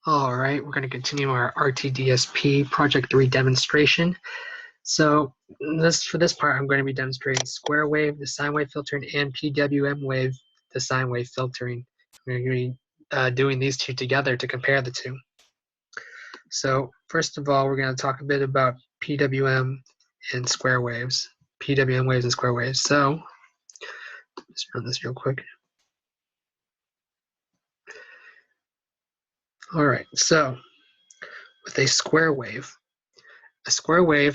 All right, we're going to continue our RTDSP Project 3 demonstration. So for this part, I'm going to be demonstrating square wave, the sine wave filtering, and PWM wave, the sine wave filtering. We're going to be doing these two together to compare the two. So first of all, we're going to talk a bit about PWM and square waves, PWM waves and square waves. So let's run this real quick. All right, so with a square wave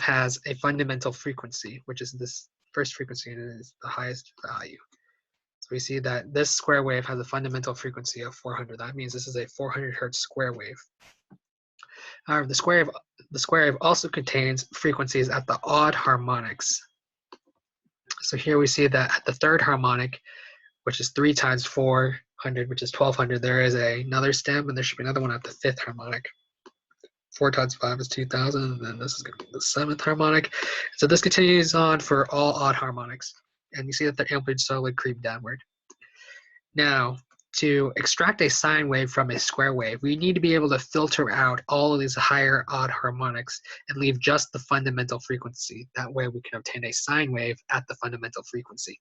has a fundamental frequency, which is this first frequency, and it is the highest value. So we see that this square wave has a fundamental frequency of 400. That means this is a 400 hertz square wave. However, the square wave also contains frequencies at the odd harmonics. So here we see that at the third harmonic, which is 3 times 400, which is 1200, there is another stem, and there should be another one at the fifth harmonic. 4 times 5 is 2000, and then this is going to be the seventh harmonic. So this continues on for all odd harmonics, and you see that the amplitude slowly creep downward. Now, to extract a sine wave from a square wave, we need to be able to filter out all of these higher odd harmonics and leave just the fundamental frequency. That way we can obtain a sine wave at the fundamental frequency.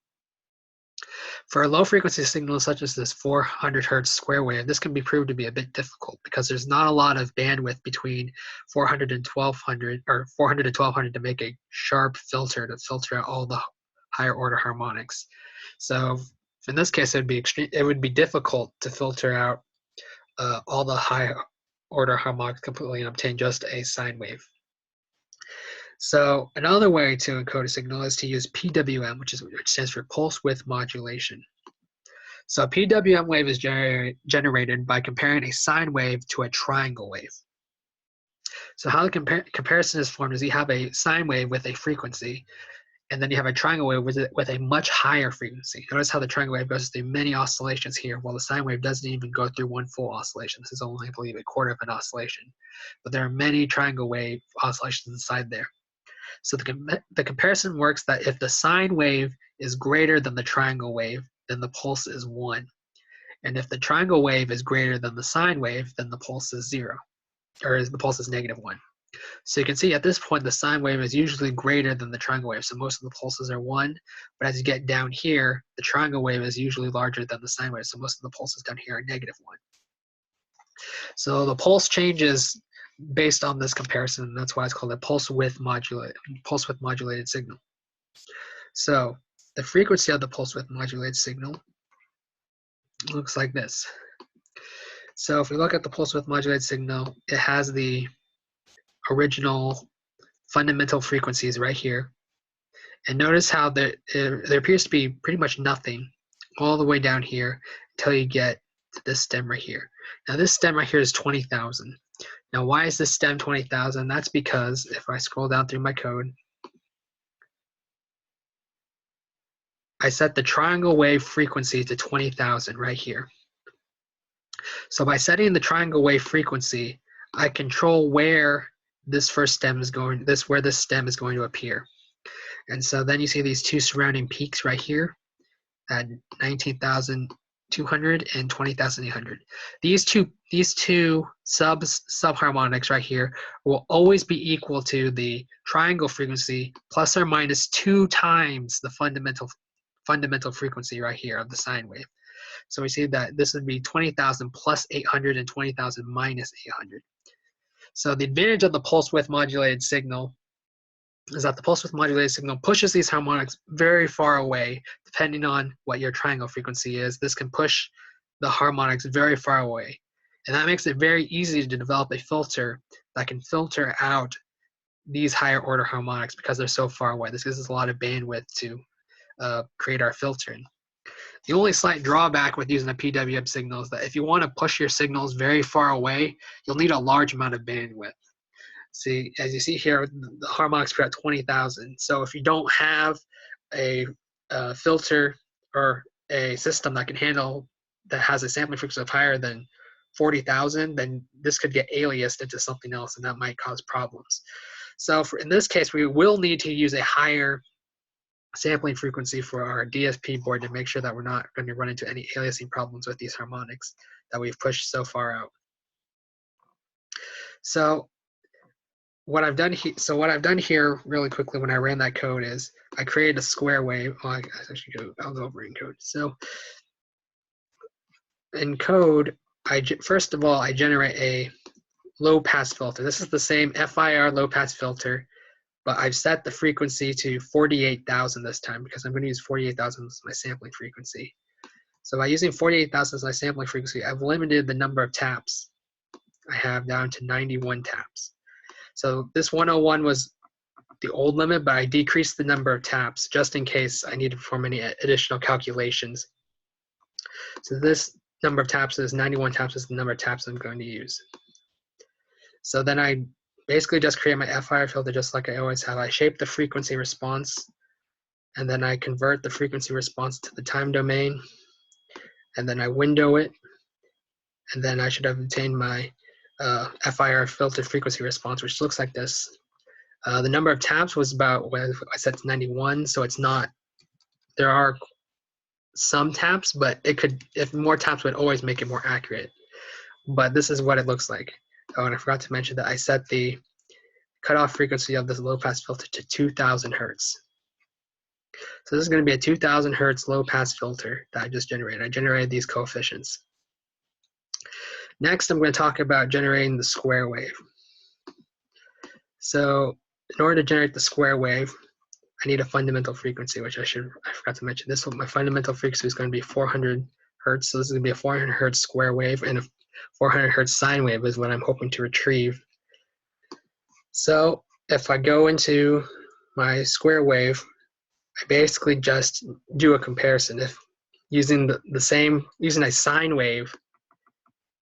For a low frequency signal such as this 400 hertz square wave, this can be proved to be a bit difficult because there's not a lot of bandwidth between 400 and 1200 or 400 and 1200 to make a sharp filter to filter out all the higher order harmonics. So in this case, it would be difficult to filter out all the high order harmonics completely and obtain just a sine wave. So another way to encode a signal is to use PWM, which stands for pulse width modulation. So a PWM wave is generated by comparing a sine wave to a triangle wave. So how the comparison is formed is you have a sine wave with a frequency, and then you have a triangle wave with a much higher frequency. Notice how the triangle wave goes through many oscillations here, while the sine wave doesn't even go through one full oscillation. This is only, I believe, a quarter of an oscillation. But there are many triangle wave oscillations inside there. So the comparison works that if the sine wave is greater than the triangle wave, then the pulse is 1. And if the triangle wave is greater than the sine wave, then the pulse is 0, or the pulse is -1. So you can see at this point the sine wave is usually greater than the triangle wave, so most of the pulses are 1. But as you get down here, the triangle wave is usually larger than the sine wave, so most of the pulses down here are -1. So the pulse changes based on this comparison, and that's why it's called a pulse width modulated signal. So the frequency of the pulse width modulated signal looks like this. So if we look at the pulse width modulated signal, it has the original fundamental frequencies right here. And notice how there appears to be pretty much nothing all the way down here until you get to this stem right here. Now this stem right here is 20,000. Now why is this stem 20,000? That's because if I scroll down through my code, I set the triangle wave frequency to 20,000 right here. So by setting the triangle wave frequency, I control where this first stem is going, where this stem is going to appear. And so then you see these two surrounding peaks right here at 19,200 and 20,800. These two subharmonics right here will always be equal to the triangle frequency plus or minus 2 times the fundamental frequency right here of the sine wave. So we see that this would be 20,000 plus 800 and 20,000 minus 800. So the advantage of the pulse width modulated signal is that the pulse width modulated signal pushes these harmonics very far away, depending on what your triangle frequency is. This can push the harmonics very far away. And that makes it very easy to develop a filter that can filter out these higher order harmonics because they're so far away. This gives us a lot of bandwidth to create our filtering. The only slight drawback with using a PWM signal is that if you want to push your signals very far away, you'll need a large amount of bandwidth. See, as you see here, the harmonics are at 20,000. So if you don't have a filter or a system that has a sampling frequency of higher than 40,000, then this could get aliased into something else, and that might cause problems. So in this case, we will need to use a higher sampling frequency for our DSP board to make sure that we're not going to run into any aliasing problems with these harmonics that we've pushed so far out. So what I've done here really quickly when I ran that code is I created a square wave. Well, I'll go over in code. So in code, first of all, I generate a low pass filter. This is the same FIR low pass filter, but I've set the frequency to 48,000 this time because I'm going to use 48,000 as my sampling frequency. So by using 48,000 as my sampling frequency, I've limited the number of taps I have down to 91 taps. So this 101 was the old limit, but I decreased the number of taps just in case I need to perform any additional calculations. So this number of taps is 91 taps is the number of taps I'm going to use. So then I basically just create my FIR filter just like I always have. I shape the frequency response, and then I convert the frequency response to the time domain, and then I window it, and then I should have obtained my FIR filter frequency response, which looks like this. The number of taps was about, well, I set to 91, so it's not, there are some taps, but it could, if more taps would always make it more accurate. But this is what it looks like. Oh, and I forgot to mention that I set the cutoff frequency of this low pass filter to 2000 hertz. So this is going to be a 2000 hertz low pass filter that I just generated. I generated these coefficients. Next, I'm going to talk about generating the square wave. So in order to generate the square wave, I need a fundamental frequency, which I forgot to mention. This one, my fundamental frequency is going to be 400 hertz. So this is going to be a 400 hertz square wave, and a 400 hertz sine wave is what I'm hoping to retrieve. So if I go into my square wave, I basically just do a comparison. If using using a sine wave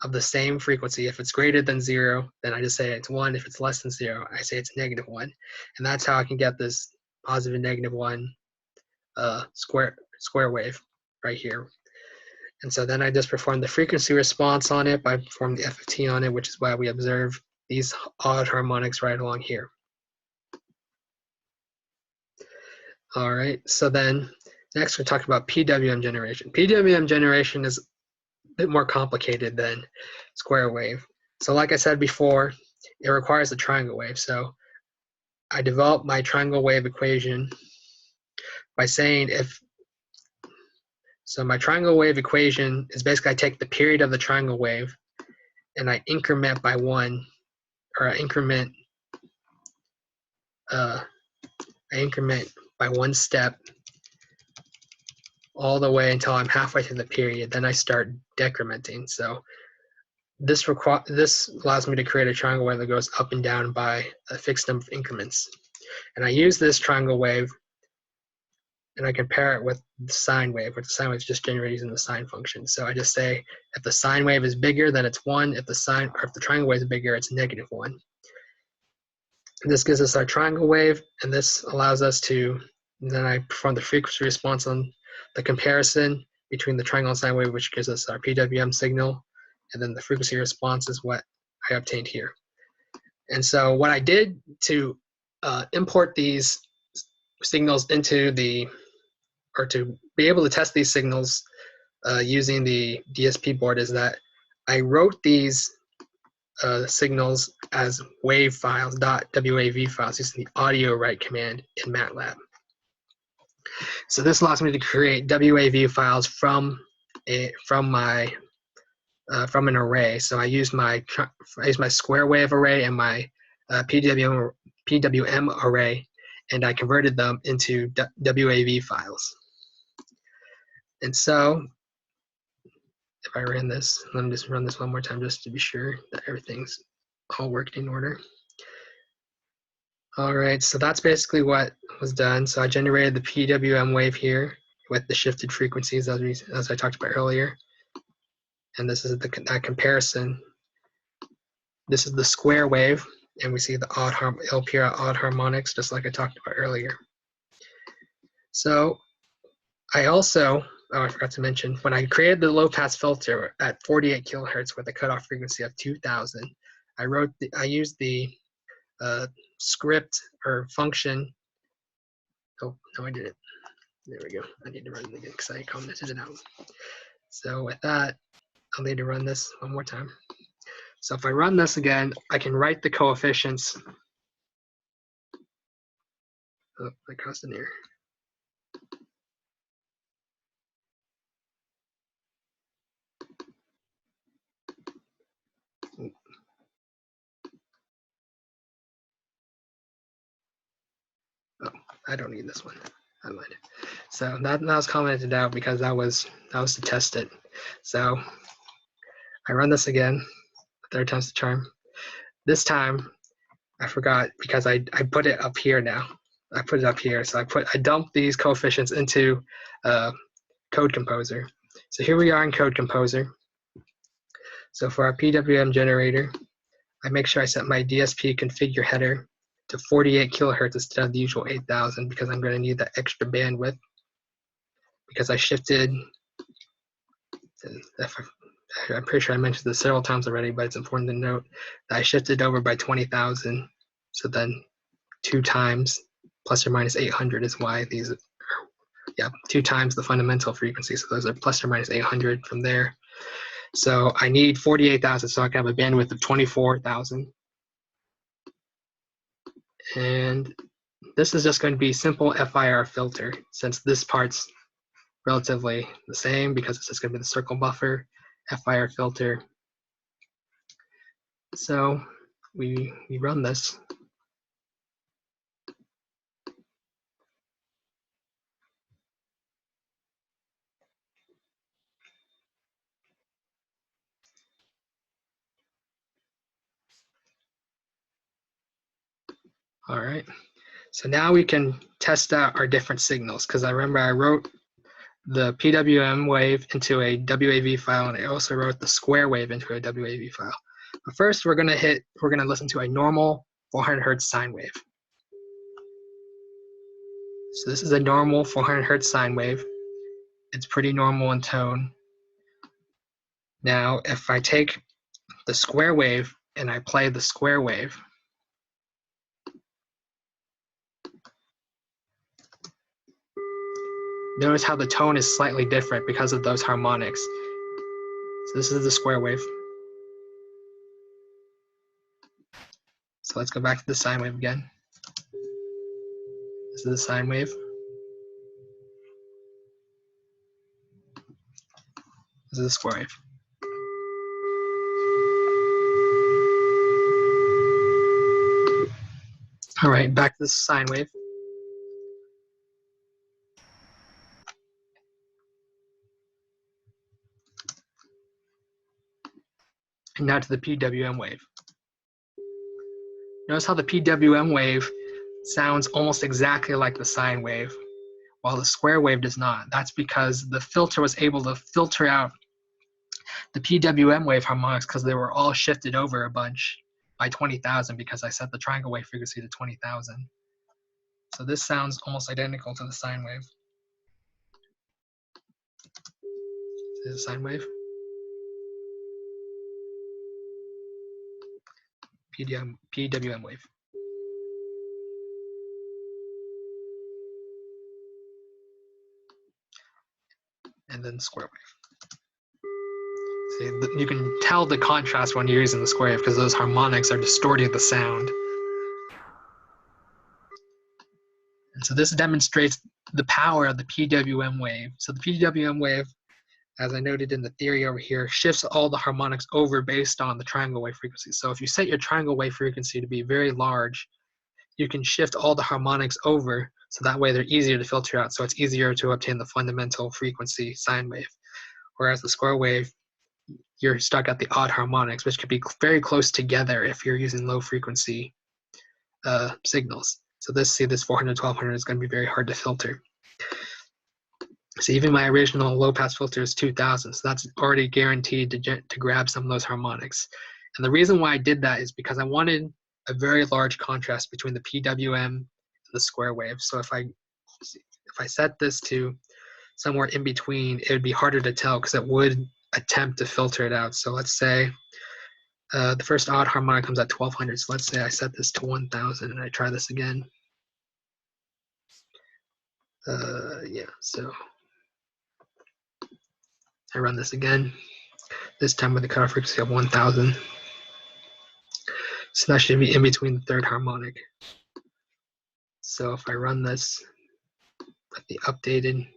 of the same frequency, if it's greater than 0, then I just say it's 1. If it's less than 0, I say it's -1. And that's how I can get this positive and -1 square wave right here. And so then I just perform the frequency response on it by performing the FFT on it, which is why we observe these odd harmonics right along here. All right, so then next we're talking about PWM generation. PWM generation is a bit more complicated than square wave. So like I said before, it requires a triangle wave. So I developed my triangle wave equation by saying so my triangle wave equation is basically I take the period of the triangle wave and I increment by 1, or I increment by 1 step all the way until I'm halfway through the period. Then I start decrementing. So this allows me to create a triangle wave that goes up and down by a fixed number of increments. And I use this triangle wave and I compare it with the sine wave, which the sine wave is just generated using the sine function. So I just say if the sine wave is bigger, then it's 1. If the triangle wave is bigger, it's -1. And this gives us our triangle wave, and this allows us to, then I perform the frequency response on the comparison between the triangle and sine wave, which gives us our PWM signal, and then the frequency response is what I obtained here. And so what I did to import these signals into or to be able to test these signals using the DSP board is that I wrote these signals as wave files, .wav files, using the audio write command in MATLAB. So this allows me to create WAV files from an array. So I use my square wave array and my PWM array, and I converted them into WAV files. And so if I ran this, let me just run this one more time just to be sure that everything's all working in order. All right, so that's basically what was done. So I generated the PWM wave here with the shifted frequencies as I talked about earlier. And this is that comparison. This is the square wave, and we see the LPR odd harmonics, just like I talked about earlier. So I also, I forgot to mention, when I created the low pass filter at 48 kilohertz with a cutoff frequency of 2000, I used the script or function. Oh, no, I didn't. There we go. I need to run it again because I commented it out. So with that, I'll need to run this one more time. So if I run this again, I can write the coefficients. Oh, I caused an error. Oh, I don't need this one. I lied. So that was commented out because that was to test it. So I run this again, third time's the charm. This time I forgot because I put it up here now. I put it up here. So I dumped these coefficients into Code Composer. So here we are in Code Composer. So for our PWM generator, I make sure I set my DSP configure header to 48 kilohertz instead of the usual 8,000 because I'm going to need that extra bandwidth because I shifted. I'm pretty sure I mentioned this several times already, but it's important to note that I shifted over by 20,000. So then 2 times plus or minus 800 is why these, 2 times the fundamental frequency. So those are plus or minus 800 from there. So I need 48,000, so I can have a bandwidth of 24,000. And this is just going to be simple FIR filter, since this part's relatively the same because it's just going to be the circle buffer, FIR filter. So we run this. All right. So now we can test out our different signals because I remember I wrote the PWM wave into a WAV file and I also wrote the square wave into a WAV file. But first we're gonna listen to a normal 400 hertz sine wave. So this is a normal 400 hertz sine wave. It's pretty normal in tone. Now if I take the square wave and I play the square wave, notice how the tone is slightly different because of those harmonics. So this is the square wave. So let's go back to the sine wave again. This is the sine wave. This is the square wave. All right, back to the sine wave. And now to the PWM wave. Notice how the PWM wave sounds almost exactly like the sine wave, while the square wave does not. That's because the filter was able to filter out the PWM wave harmonics because they were all shifted over a bunch by 20,000 because I set the triangle wave frequency to 20,000. So this sounds almost identical to the sine wave. This is a sine wave. PWM wave. And then square wave. See, you can tell the contrast when you're using the square wave because those harmonics are distorting the sound. And so this demonstrates the power of the PWM wave. So the PWM wave, as I noted in the theory over here, shifts all the harmonics over based on the triangle wave frequency. So if you set your triangle wave frequency to be very large, you can shift all the harmonics over so that way they're easier to filter out. So it's easier to obtain the fundamental frequency sine wave. Whereas the square wave, you're stuck at the odd harmonics, which could be very close together if you're using low frequency signals. So this 400, 1200 is going to be very hard to filter. So even my original low pass filter is 2000, so that's already guaranteed to grab some of those harmonics. And the reason why I did that is because I wanted a very large contrast between the PWM and the square wave. So if I set this to somewhere in between, it would be harder to tell because it would attempt to filter it out. So let's say the first odd harmonic comes at 1200. So let's say I set this to 1000 and I try this again. So I run this again, this time with the cutoff frequency of 1000. So that should be in between the third harmonic. So if I run this with the updated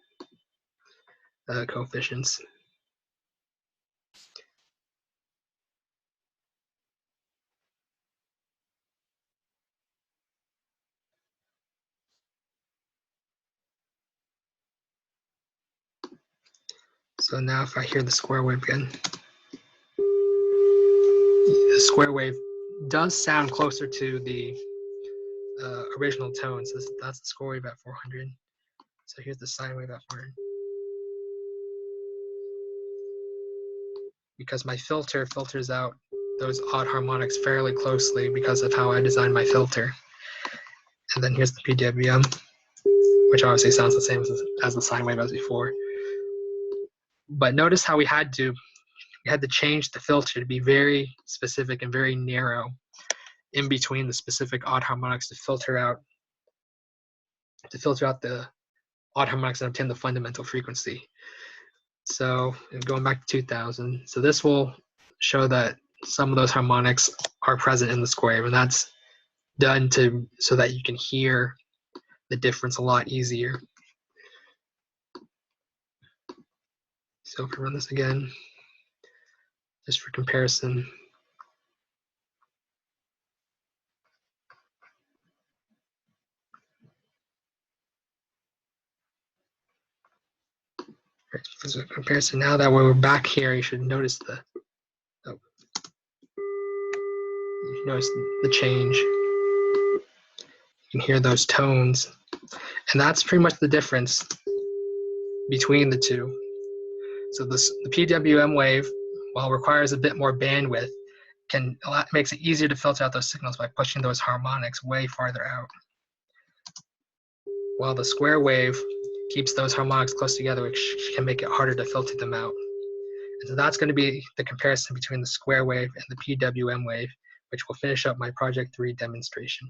coefficients, so now if I hear the square wave again, the square wave does sound closer to the original tone. So that's the square wave at 400. So here's the sine wave at 400. Because my filter filters out those odd harmonics fairly closely because of how I designed my filter. And then here's the PWM, which obviously sounds the same as the sine wave as before. But notice how we had to change the filter to be very specific and very narrow in between the specific odd harmonics to filter out the odd harmonics and obtain the fundamental frequency. So going back to 2000, so this will show that some of those harmonics are present in the square wave, and that's done so that you can hear the difference a lot easier. So if I run this again, just for comparison, as a comparison, now that we're back here, you should notice the change. You can hear those tones, and that's pretty much the difference between the two. So the PWM wave, while it requires a bit more bandwidth, makes it easier to filter out those signals by pushing those harmonics way farther out. While the square wave keeps those harmonics close together, which can make it harder to filter them out. And so that's going to be the comparison between the square wave and the PWM wave, which will finish up my Project 3 demonstration.